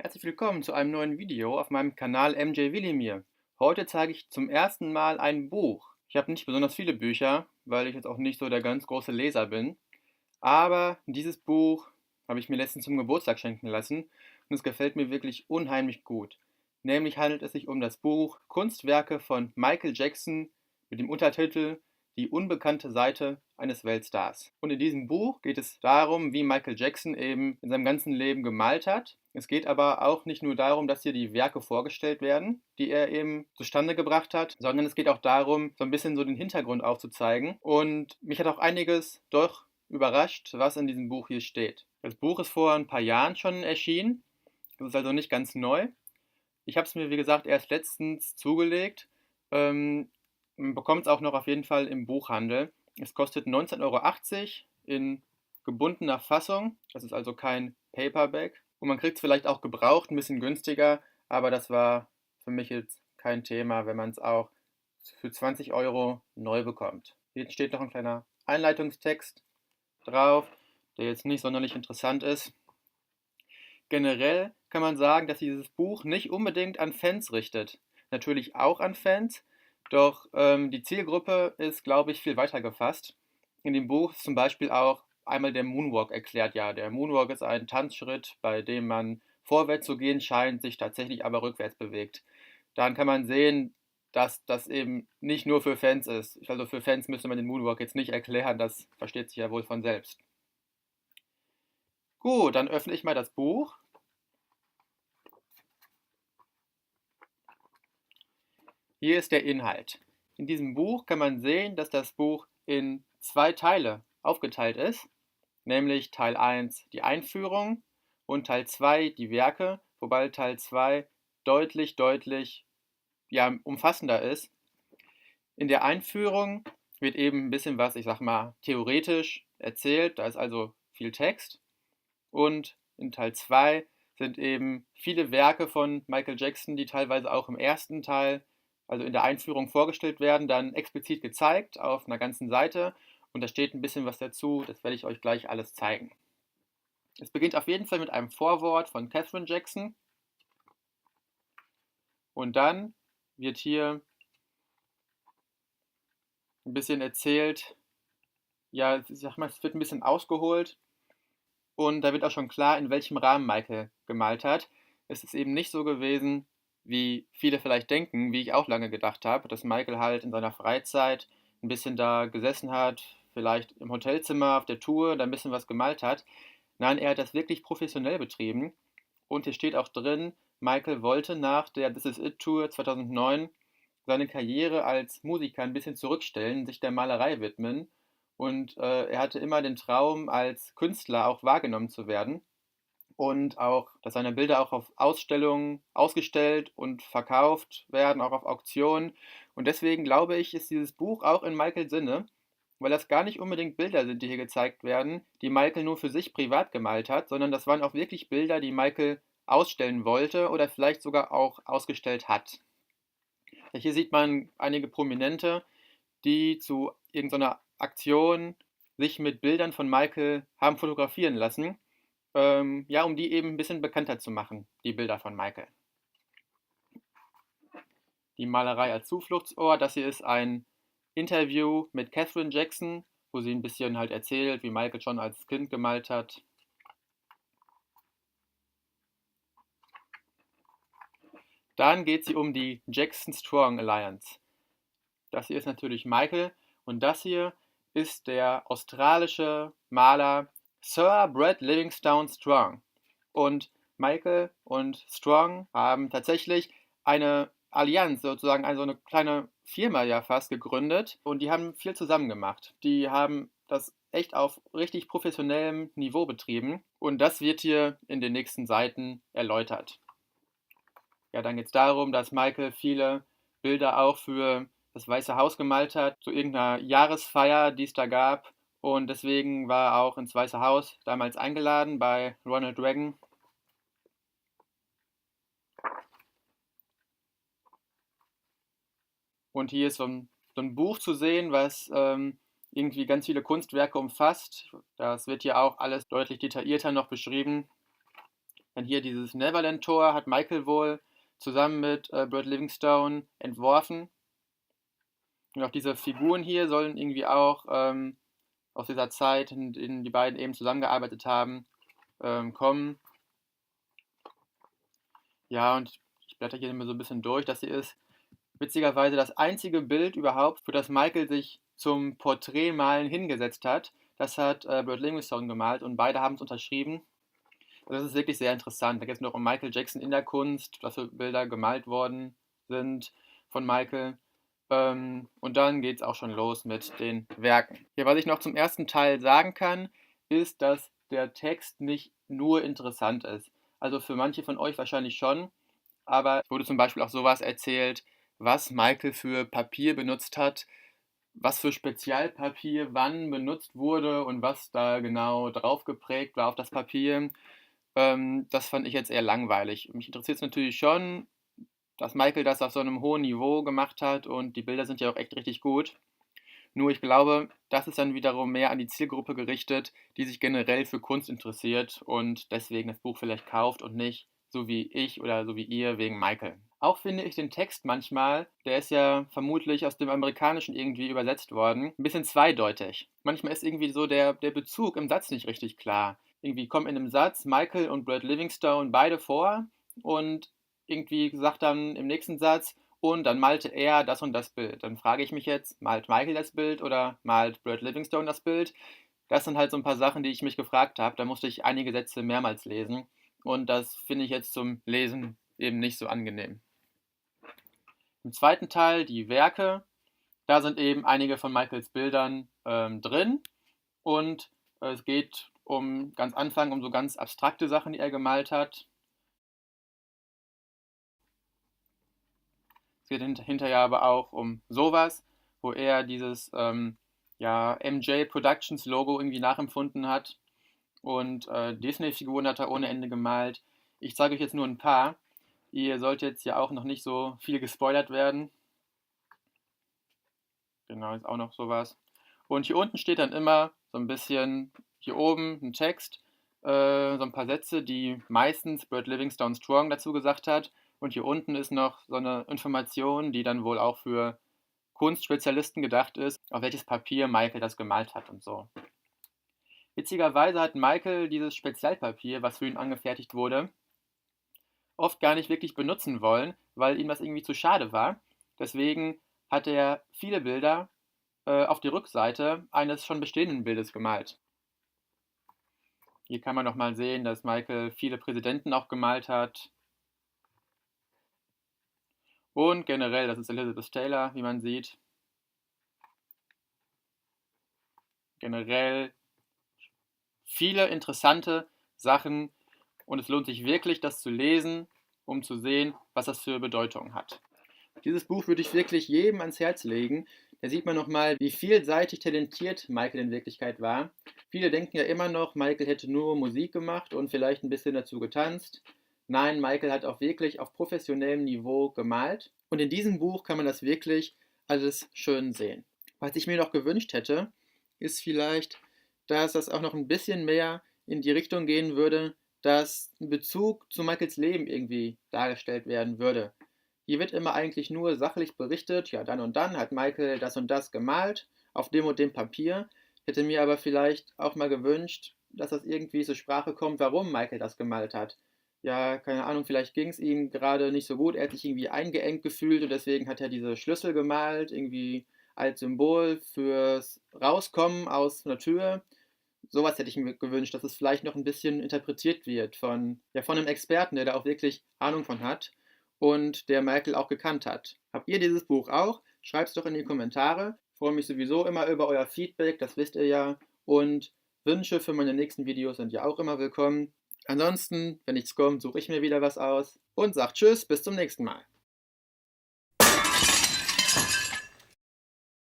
Herzlich willkommen zu einem neuen Video auf meinem Kanal MJ Wilimir. Heute zeige ich zum ersten Mal ein Buch. Ich habe nicht besonders viele Bücher, weil ich jetzt auch nicht so der ganz große Leser bin. Aber dieses Buch habe ich mir letztens zum Geburtstag schenken lassen und es gefällt mir wirklich unheimlich gut. Nämlich handelt es sich um das Buch Kunstwerke von Michael Jackson mit dem Untertitel Die unbekannte Seite eines Weltstars. Und in diesem Buch geht es darum, wie Michael Jackson eben in seinem ganzen Leben gemalt hat. Es geht aber auch nicht nur darum, dass hier die Werke vorgestellt werden, die er eben zustande gebracht hat, sondern es geht auch darum, so ein bisschen so den Hintergrund aufzuzeigen. Und mich hat auch einiges doch überrascht, was in diesem Buch hier steht. Das Buch ist vor ein paar Jahren schon erschienen. Das ist also nicht ganz neu. Ich habe es mir, wie gesagt, erst letztens zugelegt. Man bekommt es auch noch auf jeden Fall im Buchhandel. Es kostet 19,80 € in gebundener Fassung. Das ist also kein Paperback. Und man kriegt es vielleicht auch gebraucht, ein bisschen günstiger. Aber das war für mich jetzt kein Thema, wenn man es auch für 20 € neu bekommt. Hier steht noch ein kleiner Einleitungstext drauf, der jetzt nicht sonderlich interessant ist. Generell kann man sagen, dass dieses Buch nicht unbedingt an Fans richtet. Natürlich auch an Fans, doch die Zielgruppe ist, glaube ich, viel weiter gefasst. In dem Buch ist zum Beispiel auch einmal der Moonwalk erklärt. Ja, der Moonwalk ist ein Tanzschritt, bei dem man vorwärts zu gehen scheint, sich tatsächlich aber rückwärts bewegt. Dann kann man sehen, dass das eben nicht nur für Fans ist. Also für Fans müsste man den Moonwalk jetzt nicht erklären, das versteht sich ja wohl von selbst. Gut, dann öffne ich mal das Buch. Hier ist der Inhalt. In diesem Buch kann man sehen, dass das Buch in zwei Teile aufgeteilt ist, nämlich Teil 1 die Einführung und Teil 2 die Werke, wobei Teil 2 deutlich ja, umfassender ist. In der Einführung wird eben ein bisschen was, ich sag mal, theoretisch erzählt, da ist also viel Text. Und in Teil 2 sind eben viele Werke von Michael Jackson, die teilweise auch im ersten Teil, also in der Einführung vorgestellt werden, dann explizit gezeigt auf einer ganzen Seite. Und da steht ein bisschen was dazu, das werde ich euch gleich alles zeigen. Es beginnt auf jeden Fall mit einem Vorwort von Catherine Jackson. Und dann wird hier ein bisschen erzählt, ja, ich sag mal, es wird ein bisschen ausgeholt. Und da wird auch schon klar, in welchem Rahmen Michael gemalt hat. Es ist eben nicht so gewesen, wie viele vielleicht denken, wie ich auch lange gedacht habe, dass Michael halt in seiner Freizeit ein bisschen da gesessen hat, vielleicht im Hotelzimmer auf der Tour, da ein bisschen was gemalt hat. Nein, er hat das wirklich professionell betrieben. Und hier steht auch drin, Michael wollte nach der This Is It Tour 2009 seine Karriere als Musiker ein bisschen zurückstellen, sich der Malerei widmen. Und er hatte immer den Traum, als Künstler auch wahrgenommen zu werden. Und auch, dass seine Bilder auch auf Ausstellungen ausgestellt und verkauft werden, auch auf Auktionen. Und deswegen glaube ich, ist dieses Buch auch in Michaels Sinne, weil das gar nicht unbedingt Bilder sind, die hier gezeigt werden, die Michael nur für sich privat gemalt hat, sondern das waren auch wirklich Bilder, die Michael ausstellen wollte oder vielleicht sogar auch ausgestellt hat. Hier sieht man einige Prominente, die zu irgendeiner Aktion sich mit Bildern von Michael haben fotografieren lassen, ja, um die eben ein bisschen bekannter zu machen, die Bilder von Michael. Die Malerei als Zufluchtsort, das hier ist ein Interview mit Catherine Jackson, wo sie ein bisschen halt erzählt, wie Michael schon als Kind gemalt hat. Dann geht sie um die Jackson Strong Alliance. Das hier ist natürlich Michael und das hier ist der australische Maler Sir Brad Livingstone Strong. Und Michael und Strong haben tatsächlich eine Allianz, sozusagen also eine kleine Firma ja fast gegründet und die haben viel zusammen gemacht. Die haben das echt auf richtig professionellem Niveau betrieben und das wird hier in den nächsten Seiten erläutert. Ja, dann geht es darum, dass Michael viele Bilder auch für das Weiße Haus gemalt hat, zu irgendeiner Jahresfeier, die es da gab. Und deswegen war er auch ins Weiße Haus damals eingeladen bei Ronald Reagan. Und hier ist so ein Buch zu sehen, was irgendwie ganz viele Kunstwerke umfasst. Das wird hier auch alles deutlich detaillierter noch beschrieben. Dann hier dieses Neverland-Tor hat Michael wohl zusammen mit Brad Livingstone entworfen. Und auch diese Figuren hier sollen irgendwie auch aus dieser Zeit, in der die beiden eben zusammengearbeitet haben, kommen. Ja, und ich blätter hier immer so ein bisschen durch. Das hier ist witzigerweise das einzige Bild überhaupt, für das Michael sich zum Porträtmalen hingesetzt hat. Das hat Brad Livingstone gemalt und beide haben es unterschrieben. Das ist wirklich sehr interessant. Da geht es noch um Michael Jackson in der Kunst, was für Bilder gemalt worden sind von Michael. Und dann geht es auch schon los mit den Werken. Ja, was ich noch zum ersten Teil sagen kann, ist, dass der Text nicht nur interessant ist. Also für manche von euch wahrscheinlich schon, aber es wurde zum Beispiel auch sowas erzählt, was Michael für Papier benutzt hat, was für Spezialpapier wann benutzt wurde und was da genau drauf geprägt war auf das Papier. Das fand ich jetzt eher langweilig. Mich interessiert es natürlich schon, dass Michael das auf so einem hohen Niveau gemacht hat und die Bilder sind ja auch echt richtig gut. Nur ich glaube, das ist dann wiederum mehr an die Zielgruppe gerichtet, die sich generell für Kunst interessiert und deswegen das Buch vielleicht kauft und nicht so wie ich oder so wie ihr wegen Michael. Auch finde ich den Text manchmal, der ist ja vermutlich aus dem Amerikanischen irgendwie übersetzt worden, ein bisschen zweideutig. Manchmal ist irgendwie so der Bezug im Satz nicht richtig klar. Irgendwie kommen in einem Satz Michael und Brad Livingstone beide vor und irgendwie sagt dann im nächsten Satz, und dann malte er das und das Bild. Dann frage ich mich jetzt, malt Michael das Bild oder malt Brad Livingstone das Bild? Das sind halt so ein paar Sachen, die ich mich gefragt habe. Da musste ich einige Sätze mehrmals lesen. Und das finde ich jetzt zum Lesen eben nicht so angenehm. Im zweiten Teil, die Werke, da sind eben einige von Michaels Bildern drin. Und es geht ganz Anfang um so ganz abstrakte Sachen, die er gemalt hat. Es geht hinterher aber auch um sowas, wo er dieses ja, MJ Productions Logo irgendwie nachempfunden hat. Und Disney-Figuren hat er ohne Ende gemalt. Ich zeige euch jetzt nur ein paar. Ihr sollt jetzt ja auch noch nicht so viel gespoilert werden. Genau, ist auch noch sowas. Und hier unten steht dann immer so ein bisschen, hier oben ein Text, so ein paar Sätze, die meistens Brad Livingstone Strong dazu gesagt hat. Und hier unten ist noch so eine Information, die dann wohl auch für Kunstspezialisten gedacht ist, auf welches Papier Michael das gemalt hat und so. Witzigerweise hat Michael dieses Spezialpapier, was für ihn angefertigt wurde, oft gar nicht wirklich benutzen wollen, weil ihm das irgendwie zu schade war. Deswegen hat er viele Bilder auf die Rückseite eines schon bestehenden Bildes gemalt. Hier kann man nochmal sehen, dass Michael viele Präsidenten auch gemalt hat. Und generell, das ist Elizabeth Taylor, wie man sieht. Generell viele interessante Sachen und es lohnt sich wirklich, das zu lesen, um zu sehen, was das für Bedeutung hat. Dieses Buch würde ich wirklich jedem ans Herz legen. Da sieht man nochmal, wie vielseitig talentiert Michael in Wirklichkeit war. Viele denken ja immer noch, Michael hätte nur Musik gemacht und vielleicht ein bisschen dazu getanzt. Nein, Michael hat auch wirklich auf professionellem Niveau gemalt. Und in diesem Buch kann man das wirklich alles schön sehen. Was ich mir noch gewünscht hätte, ist vielleicht, dass das auch noch ein bisschen mehr in die Richtung gehen würde, dass ein Bezug zu Michaels Leben irgendwie dargestellt werden würde. Hier wird immer eigentlich nur sachlich berichtet, ja, dann und dann hat Michael das und das gemalt, auf dem und dem Papier. Hätte mir aber vielleicht auch mal gewünscht, dass das irgendwie zur Sprache kommt, warum Michael das gemalt hat. Ja, keine Ahnung, vielleicht ging es ihm gerade nicht so gut, er hat sich irgendwie eingeengt gefühlt und deswegen hat er diese Schlüssel gemalt, irgendwie als Symbol fürs Rauskommen aus einer Tür. Sowas hätte ich mir gewünscht, dass es vielleicht noch ein bisschen interpretiert wird von einem Experten, der da auch wirklich Ahnung von hat und der Michael auch gekannt hat. Habt ihr dieses Buch auch? Schreibt es doch in die Kommentare. Ich freue mich sowieso immer über euer Feedback, das wisst ihr ja. Und Wünsche für meine nächsten Videos sind ja auch immer willkommen. Ansonsten, wenn nichts kommt, suche ich mir wieder was aus und sage Tschüss, bis zum nächsten Mal.